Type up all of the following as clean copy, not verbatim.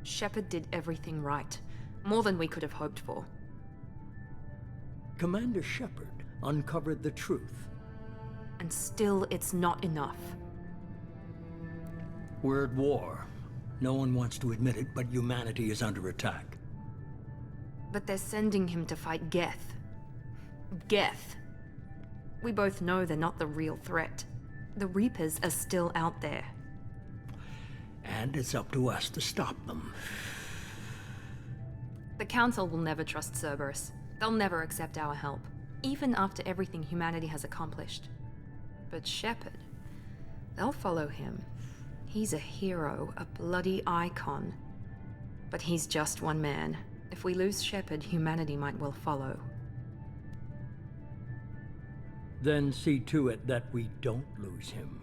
Shepard did everything right. More than we could have hoped for. Commander Shepard uncovered the truth. And still, it's not enough. We're at war. No one wants to admit it, but humanity is under attack. But they're sending him to fight Geth. Geth. We both know they're not the real threat. The Reapers are still out there. And it's up to us to stop them. The Council will never trust Cerberus. They'll never accept our help, even after everything humanity has accomplished. But Shepard, they'll follow him. He's a hero, a bloody icon. But he's just one man. If we lose Shepard, humanity might well follow. Then see to it that we don't lose him.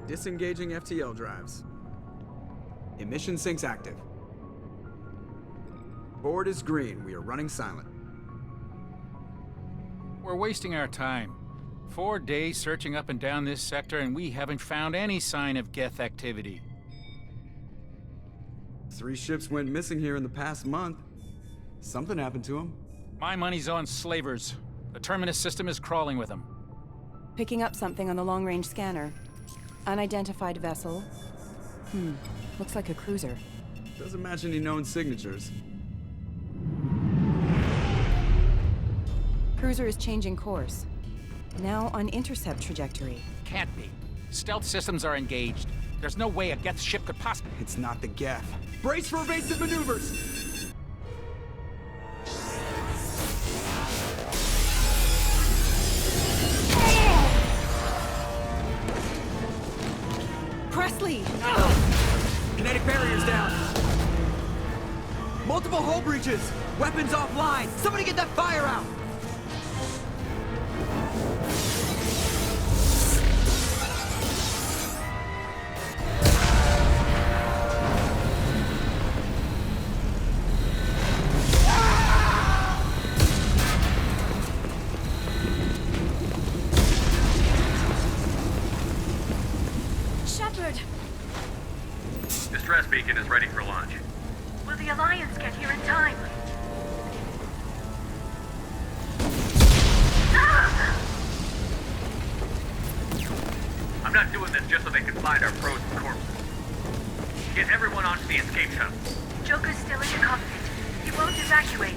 Disengaging FTL drives. Emission sinks active. Board is green. We are running silent. We're wasting our time. 4 days searching up and down this sector, and we haven't found any sign of Geth activity. 3 ships went missing here in the past month. Something happened to them. My money's on slavers. The Terminus system is crawling with them. Picking up something on the long-range scanner. Unidentified vessel. Looks like a cruiser. Doesn't match any known signatures. Cruiser is changing course. Now on intercept trajectory. Can't be. Stealth systems are engaged. There's no way a Geth ship could possibly... It's not the Geth. Brace for evasive maneuvers! Presley! Kinetic barriers down. Multiple hull breaches. Weapons offline. Somebody get that fire out. Shepard! Distress beacon is ready for launch. Will the Alliance get here in time? I'm not doing this just so they can find our frozen corpses. Get everyone onto the escape shuttle. Joker's still in the cockpit. He won't evacuate.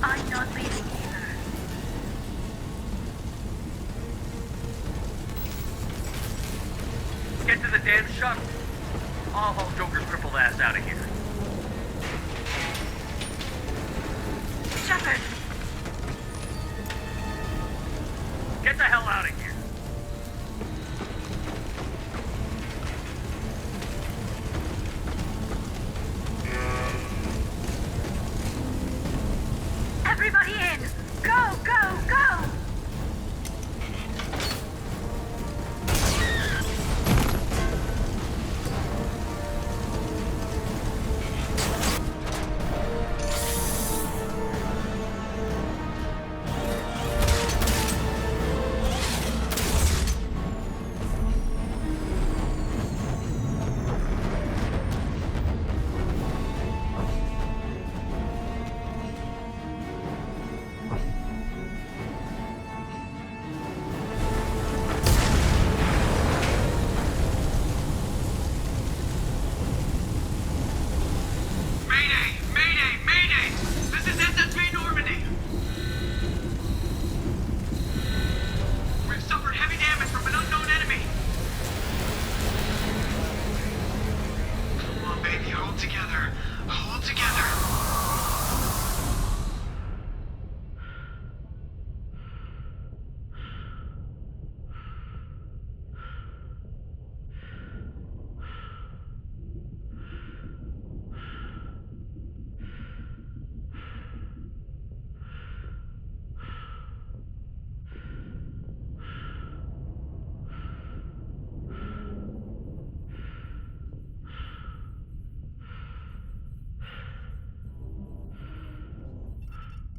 I'm not leaving either. Get to the damn shuttle. I'll haul Joker's crippled ass out of here. Shepard! Get the hell out of here. Everybody in! Go, go, go!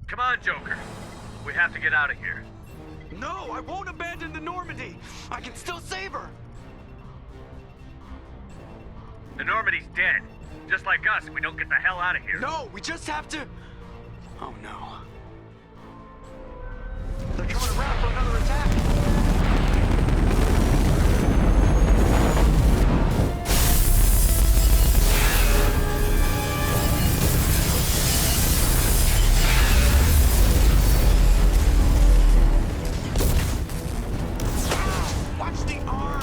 Come on, Joker. We have to get out of here. No, I won't abandon the Normandy. I can still save her. The Normandy's dead. Just like us if we don't get the hell out of here. No, we just have to... Oh no. They're coming around for another attack. Watch the arm!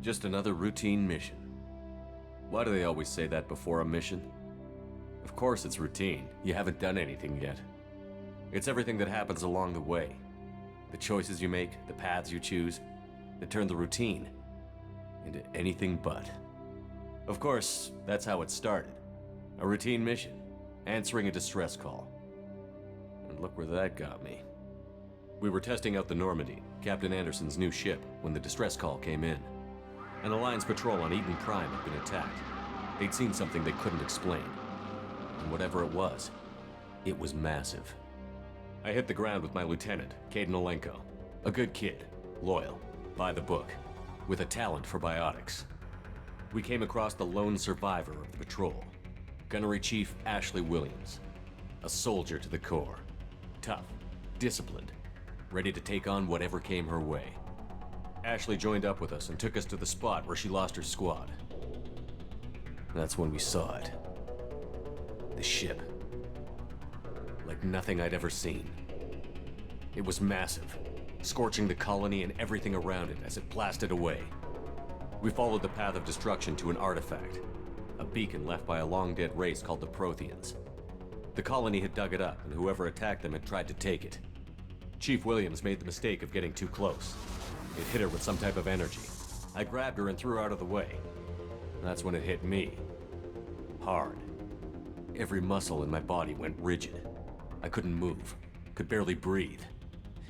Just another routine mission. Why do they always say that before a mission? Of course it's routine. You haven't done anything yet. It's everything that happens along the way. The choices you make, the paths you choose, that turn the routine into anything but. Of course, that's how it started. A routine mission, answering a distress call. And look where that got me. We were testing out the Normandy, Captain Anderson's new ship, when the distress call came in. An Alliance patrol on Eden Prime had been attacked. They'd seen something they couldn't explain. And whatever it was massive. I hit the ground with my lieutenant, Caden Olenko. A good kid, loyal, by the book, with a talent for biotics. We came across the lone survivor of the patrol, Gunnery Chief Ashley Williams. A soldier to the core. Tough, disciplined, ready to take on whatever came her way. Ashley joined up with us and took us to the spot where she lost her squad. That's when we saw it. The ship. Like nothing I'd ever seen. It was massive, scorching the colony and everything around it as it blasted away. We followed the path of destruction to an artifact, a beacon left by a long-dead race called the Protheans. The colony had dug it up, and whoever attacked them had tried to take it. Chief Williams made the mistake of getting too close. It hit her with some type of energy. I grabbed her and threw her out of the way. That's when it hit me. Hard. Every muscle in my body went rigid. I couldn't move, could barely breathe.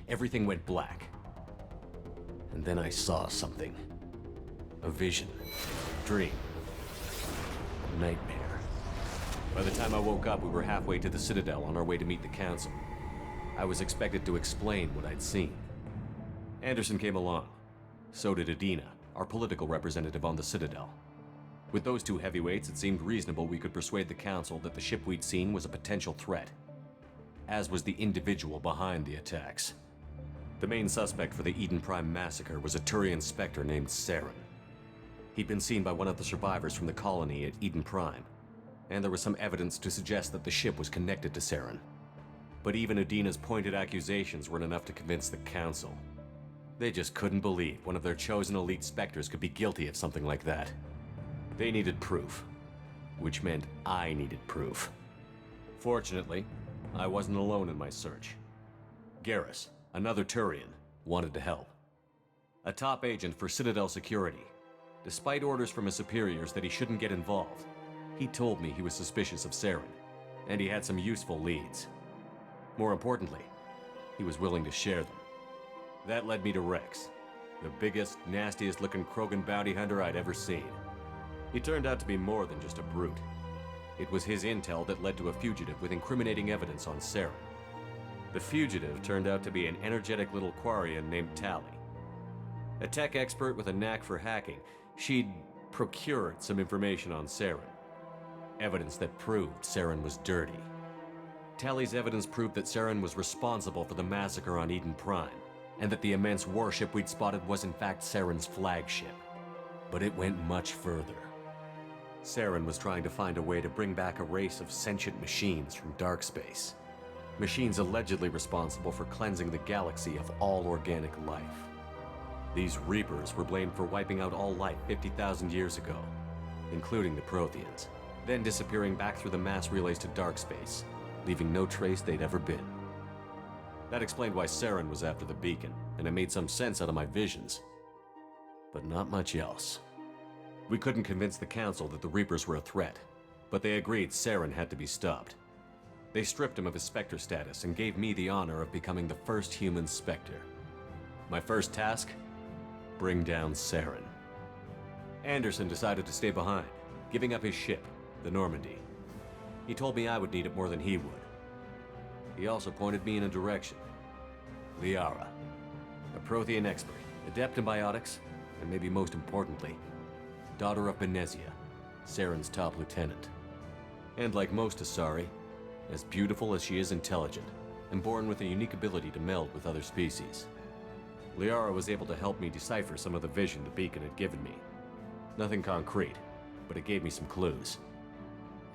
Everything went black. And then I saw something. A vision. Dream. A nightmare. By the time I woke up, we were halfway to the Citadel on our way to meet the Council. I was expected to explain what I'd seen. Anderson came along. So did Adina, our political representative on the Citadel. With those two heavyweights, it seemed reasonable we could persuade the Council that the ship we'd seen was a potential threat, as was the individual behind the attacks. The main suspect for the Eden Prime massacre was a Turian Spectre named Saren. He'd been seen by one of the survivors from the colony at Eden Prime, and there was some evidence to suggest that the ship was connected to Saren. But even Adina's pointed accusations weren't enough to convince the Council. They just couldn't believe one of their chosen elite Spectres could be guilty of something like that. They needed proof, which meant I needed proof. Fortunately, I wasn't alone in my search. Garrus, another Turian, wanted to help. A top agent for Citadel Security. Despite orders from his superiors that he shouldn't get involved, he told me he was suspicious of Saren, and he had some useful leads. More importantly, he was willing to share them. That led me to Rex, the biggest, nastiest looking Krogan bounty hunter I'd ever seen. He turned out to be more than just a brute. It was his intel that led to a fugitive with incriminating evidence on Saren. The fugitive turned out to be an energetic little Quarian named Tali. A tech expert with a knack for hacking, she'd procured some information on Saren. Evidence that proved Saren was dirty. Tali's evidence proved that Saren was responsible for the massacre on Eden Prime, and that the immense warship we'd spotted was in fact Saren's flagship. But it went much further. Saren was trying to find a way to bring back a race of sentient machines from dark space. Machines allegedly responsible for cleansing the galaxy of all organic life. These Reapers were blamed for wiping out all life 50,000 years ago, including the Protheans, then disappearing back through the mass relays to dark space, leaving no trace they'd ever been. That explained why Saren was after the beacon, and it made some sense out of my visions. But not much else. We couldn't convince the Council that the Reapers were a threat, but they agreed Saren had to be stopped. They stripped him of his Spectre status and gave me the honor of becoming the first human Spectre. My first task? Bring down Saren. Anderson decided to stay behind, giving up his ship, the Normandy. He told me I would need it more than he would. He also pointed me in a direction. Liara, a Prothean expert, adept in biotics, and maybe most importantly, daughter of Benezia, Saren's top lieutenant. And like most Asari, as beautiful as she is intelligent, and born with a unique ability to meld with other species. Liara was able to help me decipher some of the vision the beacon had given me. Nothing concrete, but it gave me some clues.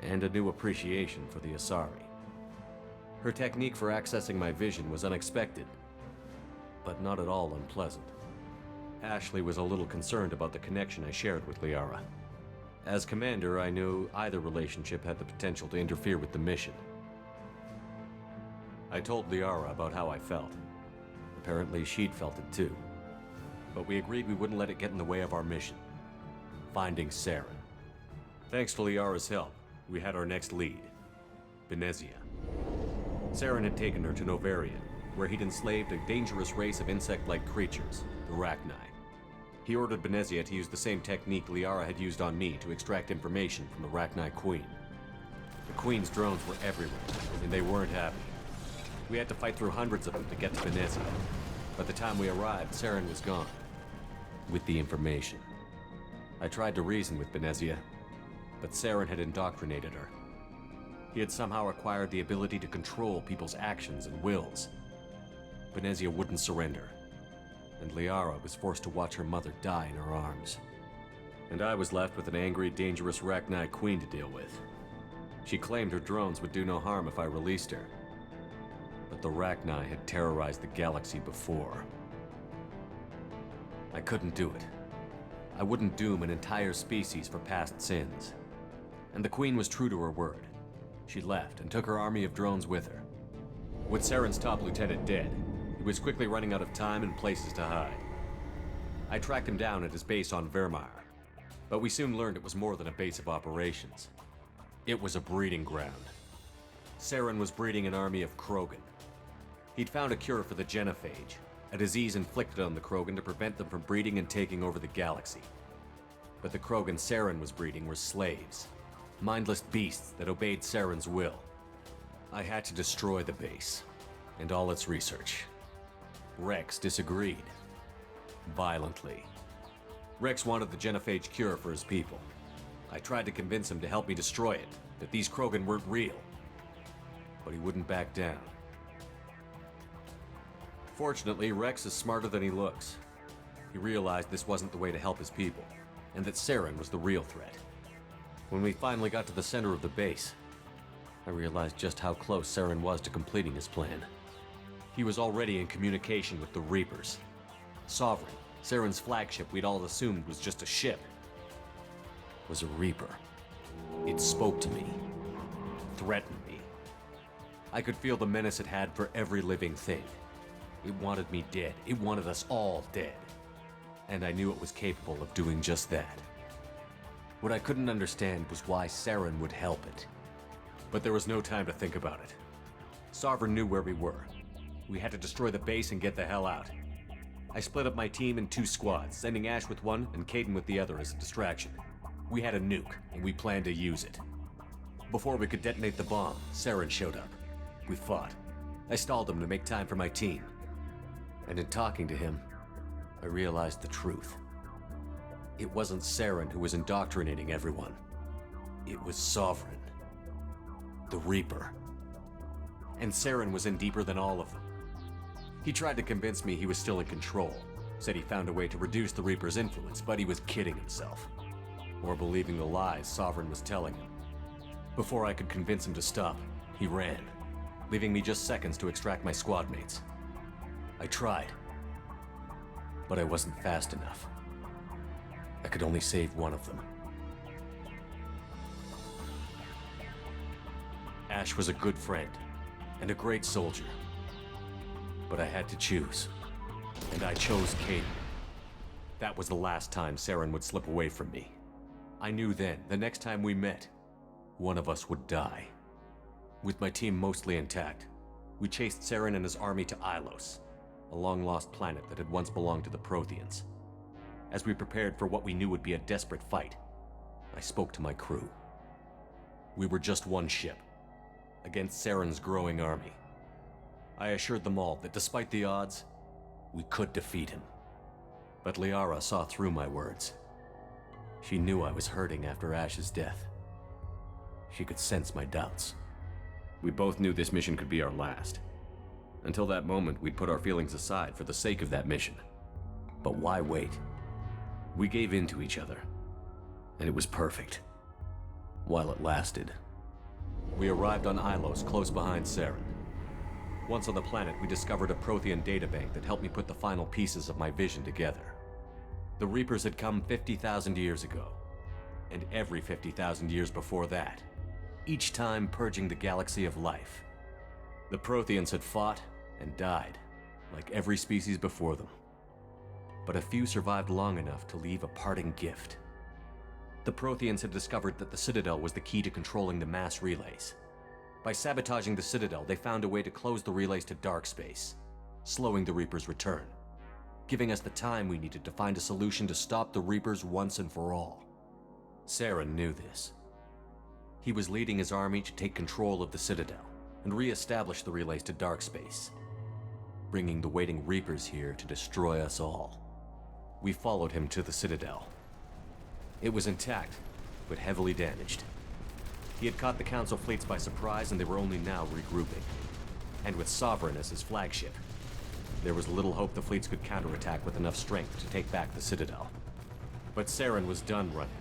And a new appreciation for the Asari. Her technique for accessing my vision was unexpected, but not at all unpleasant. Ashley was a little concerned about the connection I shared with Liara. As commander, I knew either relationship had the potential to interfere with the mission. I told Liara about how I felt. Apparently, she'd felt it too. But we agreed we wouldn't let it get in the way of our mission. Finding Saren. Thanks to Liara's help, we had our next lead. Benezia. Saren had taken her to Novaria, where he'd enslaved a dangerous race of insect-like creatures, the Rachni. He ordered Benezia to use the same technique Liara had used on me to extract information from the Rachni Queen. The Queen's drones were everywhere, and they weren't happy. We had to fight through hundreds of them to get to Benezia. By the time we arrived, Saren was gone. With the information. I tried to reason with Benezia, but Saren had indoctrinated her. He had somehow acquired the ability to control people's actions and wills. Benezia wouldn't surrender, and Liara was forced to watch her mother die in her arms. And I was left with an angry, dangerous Rachni Queen to deal with. She claimed her drones would do no harm if I released her. But the Rachni had terrorized the galaxy before. I couldn't do it. I wouldn't doom an entire species for past sins. And the Queen was true to her word. She left and took her army of drones with her. With Saren's top lieutenant dead, he was quickly running out of time and places to hide. I tracked him down at his base on Vermeer, but we soon learned it was more than a base of operations. It was a breeding ground. Saren was breeding an army of Krogan. He'd found a cure for the genophage, a disease inflicted on the Krogan to prevent them from breeding and taking over the galaxy. But the Krogan Saren was breeding were slaves, mindless beasts that obeyed Saren's will. I had to destroy the base, and all its research. Rex disagreed. Violently. Rex wanted the genophage cure for his people. I tried to convince him to help me destroy it, that these Krogan weren't real. But he wouldn't back down. Fortunately, Rex is smarter than he looks. He realized this wasn't the way to help his people, and that Saren was the real threat. When we finally got to the center of the base, I realized just how close Saren was to completing his plan. He was already in communication with the Reapers. Sovereign, Saren's flagship we'd all assumed was just a ship, was a Reaper. It spoke to me, threatened me. I could feel the menace it had for every living thing. It wanted me dead. It wanted us all dead. And I knew it was capable of doing just that. What I couldn't understand was why Saren would help it. But there was no time to think about it. Sovereign knew where we were. We had to destroy the base and get the hell out. I split up my team in 2 squads, sending Ash with one and Kaidan with the other as a distraction. We had a nuke, and we planned to use it. Before we could detonate the bomb, Saren showed up. We fought. I stalled him to make time for my team. And in talking to him, I realized the truth. It wasn't Saren who was indoctrinating everyone. It was Sovereign. The Reaper. And Saren was in deeper than all of them. He tried to convince me he was still in control. Said he found a way to reduce the Reaper's influence, but he was kidding himself. Or believing the lies Sovereign was telling him. Before I could convince him to stop, he ran, leaving me just seconds to extract my squad mates. I tried, but I wasn't fast enough. I could only save one of them. Ash was a good friend, and a great soldier. But I had to choose, and I chose Kaidan. That was the last time Saren would slip away from me. I knew then, the next time we met, one of us would die. With my team mostly intact, we chased Saren and his army to Ilos, a long-lost planet that had once belonged to the Protheans. As we prepared for what we knew would be a desperate fight, I spoke to my crew. We were just one ship, against Saren's growing army. I assured them all that despite the odds, we could defeat him. But Liara saw through my words. She knew I was hurting after Ash's death. She could sense my doubts. We both knew this mission could be our last. Until that moment, we'd put our feelings aside for the sake of that mission. But why wait? We gave in to each other, and it was perfect. While it lasted. We arrived on Ilos, close behind Saren. Once on the planet, we discovered a Prothean databank that helped me put the final pieces of my vision together. The Reapers had come 50,000 years ago, and every 50,000 years before that, each time purging the galaxy of life. The Protheans had fought and died, like every species before them. But a few survived long enough to leave a parting gift. The Protheans had discovered that the Citadel was the key to controlling the mass relays. By sabotaging the Citadel, they found a way to close the relays to dark space, slowing the Reapers' return, giving us the time we needed to find a solution to stop the Reapers once and for all. Saren knew this. He was leading his army to take control of the Citadel and re-establish the relays to dark space, bringing the waiting Reapers here to destroy us all. We followed him to the Citadel. It was intact, but heavily damaged. He had caught the Council fleets by surprise, and they were only now regrouping. And with Sovereign as his flagship, there was little hope the fleets could counterattack with enough strength to take back the Citadel. But Saren was done running,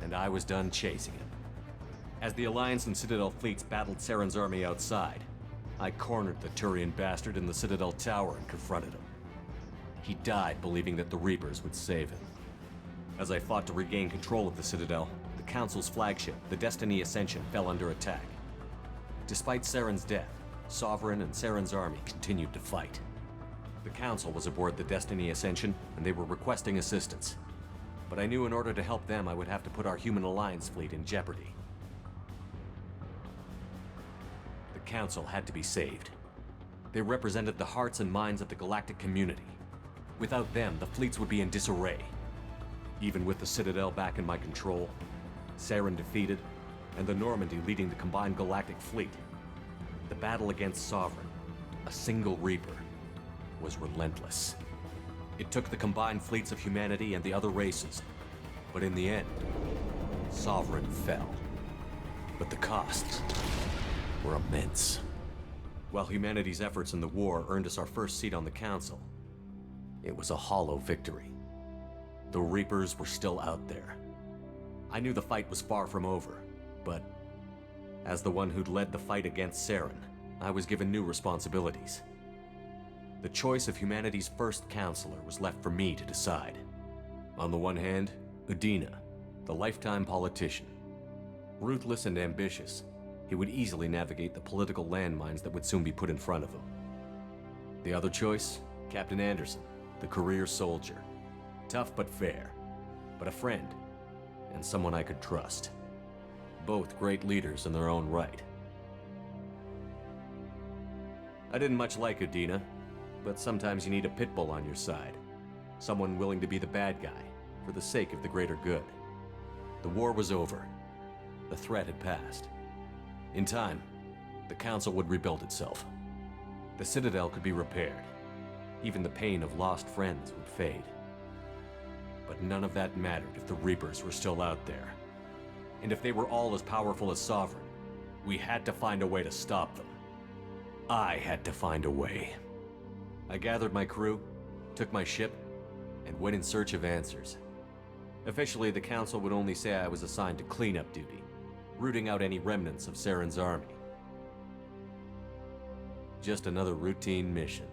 and I was done chasing him. As the Alliance and Citadel fleets battled Saren's army outside, I cornered the Turian bastard in the Citadel tower and confronted him. He died believing that the Reapers would save him. As I fought to regain control of the Citadel, the Council's flagship, the Destiny Ascension, fell under attack. Despite Saren's death, Sovereign and Saren's army continued to fight. The Council was aboard the Destiny Ascension, and they were requesting assistance. But I knew in order to help them, I would have to put our Human Alliance fleet in jeopardy. The Council had to be saved. They represented the hearts and minds of the galactic community. Without them, the fleets would be in disarray. Even with the Citadel back in my control, Saren defeated, and the Normandy leading the combined galactic fleet, the battle against Sovereign, a single Reaper, was relentless. It took the combined fleets of humanity and the other races, but in the end, Sovereign fell. But the costs were immense. While humanity's efforts in the war earned us our first seat on the Council, it was a hollow victory. The Reapers were still out there. I knew the fight was far from over, but as the one who'd led the fight against Saren, I was given new responsibilities. The choice of humanity's first counselor was left for me to decide. On the one hand, Udina, the lifetime politician. Ruthless and ambitious, he would easily navigate the political landmines that would soon be put in front of him. The other choice? Captain Anderson, the career soldier. Tough but fair, but a friend, and someone I could trust. Both great leaders in their own right. I didn't much like Udina, but sometimes you need a pit bull on your side. Someone willing to be the bad guy, for the sake of the greater good. The war was over. The threat had passed. In time, the Council would rebuild itself. The Citadel could be repaired. Even the pain of lost friends would fade. But none of that mattered if the Reapers were still out there. And if they were all as powerful as Sovereign, we had to find a way to stop them. I had to find a way. I gathered my crew, took my ship, and went in search of answers. Officially, the Council would only say I was assigned to cleanup duty, rooting out any remnants of Saren's army. Just another routine mission.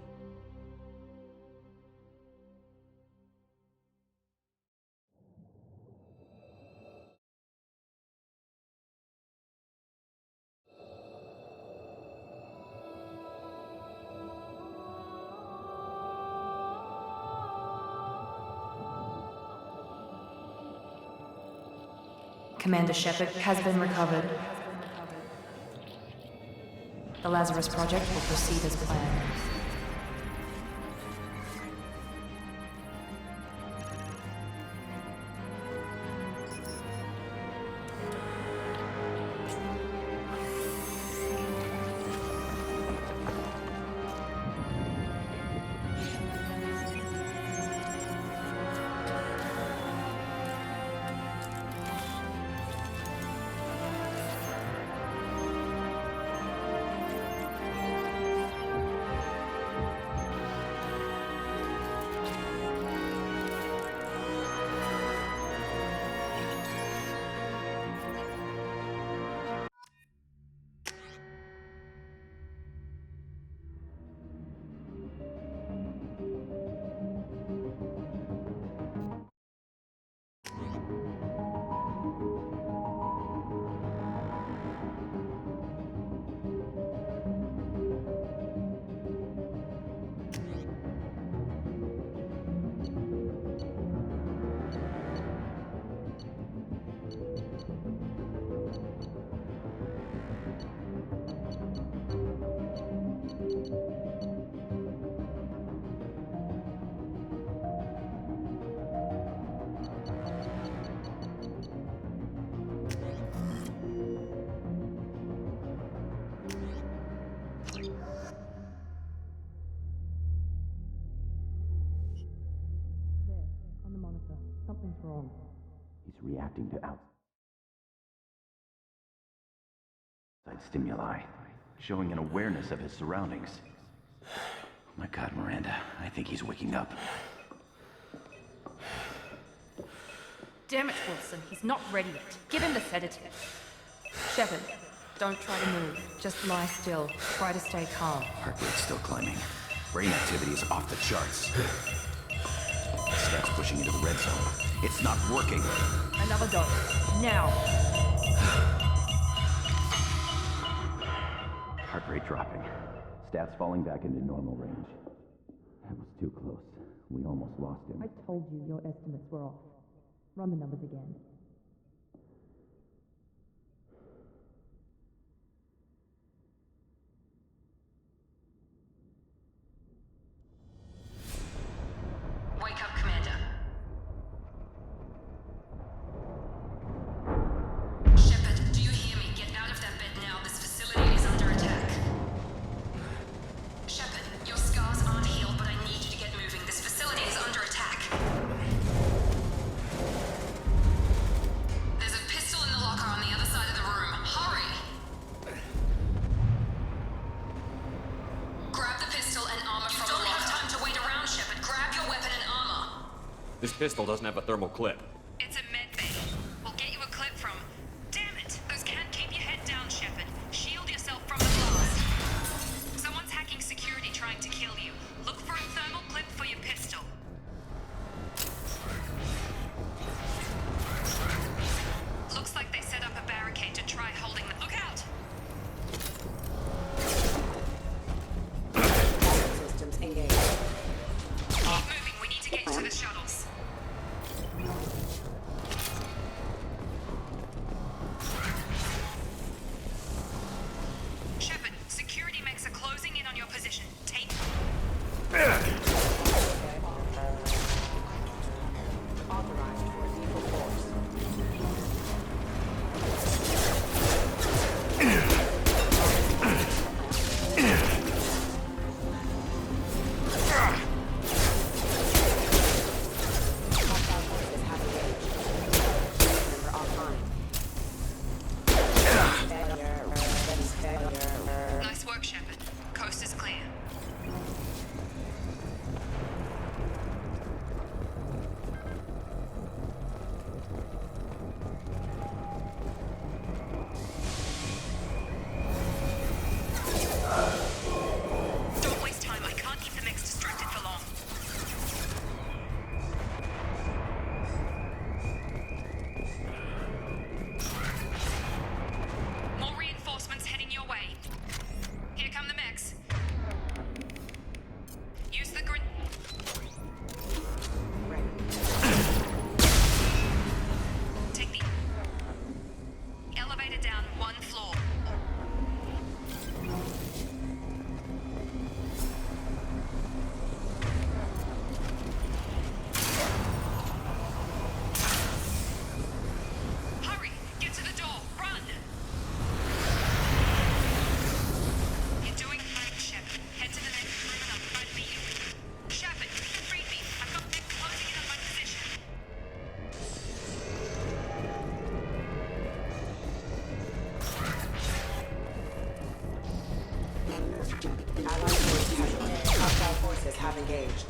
Commander Shepard has been recovered. The Lazarus Project will proceed as planned. Something's wrong. He's reacting to outside stimuli, showing an awareness of his surroundings. Oh my God, Miranda, I think he's waking up. Damn it, Wilson. He's not ready yet. Give him the sedative. Shepard, don't try to move. Just lie still. Try to stay calm. Heart rate's still climbing. Brain activity is off the charts. Steps pushing into the red zone. It's not working. Another dose. Now. Heart rate dropping. Stats falling back into normal range. That was too close. We almost lost him. I told you your estimates were off. Run the numbers again. Wake up, Commander. Shepard, do you hear me? Get out of that bed now. This facility is under attack. Shepard, your scars aren't healed, but I need you to get moving. This facility is under attack. There's a pistol in the locker on the other side of the room. Hurry! Grab the pistol and armor from the locker. You don't have time to wait around, Shepard. Grab your weapon and armor. This pistol doesn't have a thermal clip. It's a med bay. We'll get you a clip from... Damn it! Those can't keep your head down, Shepard. Shield yourself from the blast. Someone's hacking security trying to kill you. Look for a thermal clip for your pistol. Looks like they set up a barricade to try holding the... Look out! Systems tunnels. Shepard, security mechs are closing in on your position. Take... Nice work, Shepard. Coast is clear. Don't waste time. I can't keep the mechs distracted for long. More reinforcements heading your way. Here come the mechs. Use the gren... Take the elevator down one floor. Hurry! Get to the door! Run! You're doing fine, Shepard. Head to the next room and I'll try to meet you. Shepard, you can read me. I've got men closing in on my position. Allied forces have engaged.